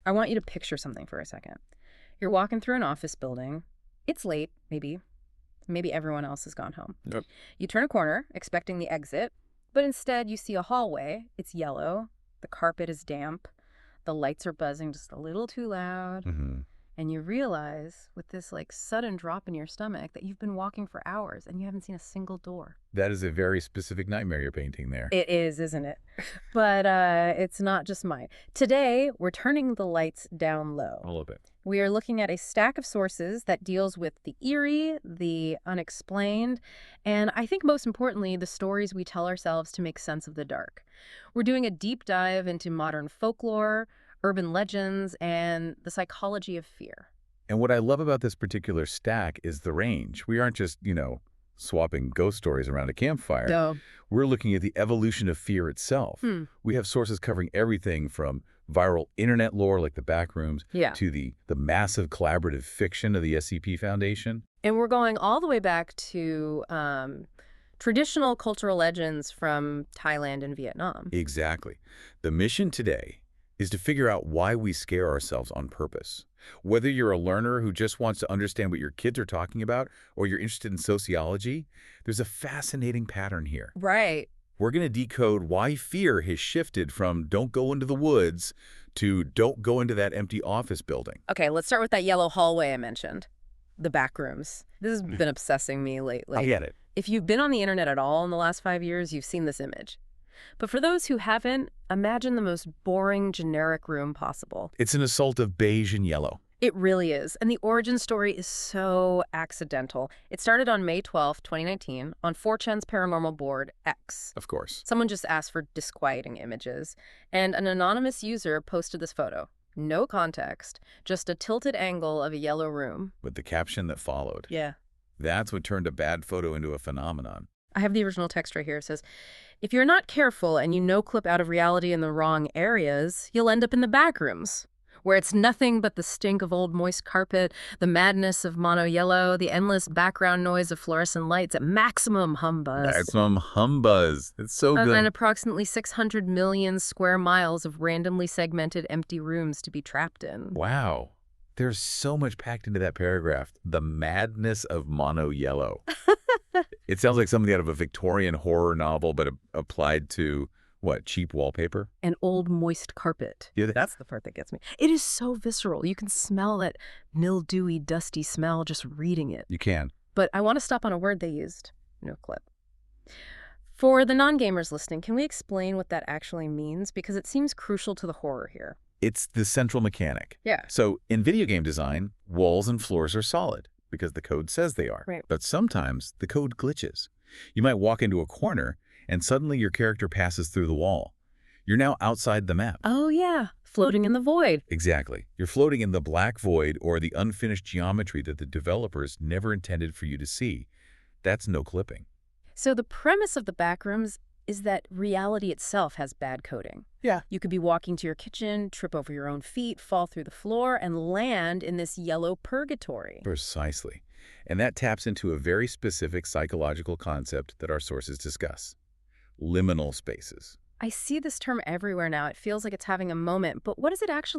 I want you to picture something for a second. You're walking through an office building. It's late, maybe. Maybe everyone else has gone home. Yep. You turn a corner, expecting the exit, but instead you see a hallway. It's yellow. The carpet is damp. The lights are buzzing just a little too loud. Mm-hmm. And you realize with this like sudden drop in your stomach that you've been walking for hours and you haven't seen a single door. That is a very specific nightmare you're painting there. It is, isn't it? But it's not just mine. Today, we're turning the lights down low. A little bit. We are looking at a stack of sources that deals with the eerie, the unexplained, and I think most importantly, the stories we tell ourselves to make sense of the dark. We're doing a deep dive into modern folklore, urban legends, and the psychology of fear. And what I love about this particular stack is the range. We aren't just, swapping ghost stories around a campfire. No. We're looking at the evolution of fear itself. We have sources covering everything from viral internet lore like the Backrooms to the massive collaborative fiction of the SCP Foundation. And we're going all the way back to traditional cultural legends from Thailand and Vietnam. Exactly. The mission today is to figure out why we scare ourselves on purpose. Whether you're a learner who just wants to understand what your kids are talking about or you're interested in sociology, there's a fascinating pattern here. Right. We're going to decode why fear has shifted from don't go into the woods to don't go into that empty office building. Okay, let's start with that yellow hallway I mentioned. The Backrooms. This has been obsessing me lately. I get it. If you've been on the internet at all in the last 5 years, you've seen this image. But for those who haven't, imagine the most boring, generic room possible. It's an assault of beige and yellow. It really is. And the origin story is so accidental. It started on May 12, 2019, on 4chan's paranormal board, X. Of course. Someone just asked for disquieting images, and an anonymous user posted this photo. No context, just a tilted angle of a yellow room. With the caption that followed. Yeah. That's what turned a bad photo into a phenomenon. I have the original text right here. It says, if you're not careful and you no-clip out of reality in the wrong areas, you'll end up in the backrooms, where it's nothing but the stink of old moist carpet, the madness of mono yellow, the endless background noise of fluorescent lights at maximum humbuzz. Maximum humbuzz. It's so good. And approximately 600 million square miles of randomly segmented empty rooms to be trapped in. Wow. There's so much packed into that paragraph. The madness of mono yellow. It sounds like something out of a Victorian horror novel, but applied to, what, cheap wallpaper? An old moist carpet. Yeah, That's the part that gets me. It is so visceral. You can smell that mildewy, dusty smell just reading it. You can. But I want to stop on a word they used. No clip. For the non-gamers listening, can we explain what that actually means? Because it seems crucial to the horror here. It's the central mechanic. Yeah. So in video game design, walls and floors are solid because the code says they are. Right. But sometimes the code glitches. You might walk into a corner and suddenly your character passes through the wall. You're now outside the map. Oh, yeah. Floating in the void. Exactly. You're floating in the black void or the unfinished geometry that the developers never intended for you to see. That's no clipping. So the premise of the Backrooms is that reality itself has bad coding. Yeah. You could be walking to your kitchen, trip over your own feet, fall through the floor, and land in this yellow purgatory. Precisely. And that taps into a very specific psychological concept that our sources discuss. Liminal spaces. I see this term everywhere now. It feels like it's having a moment, but what does it actually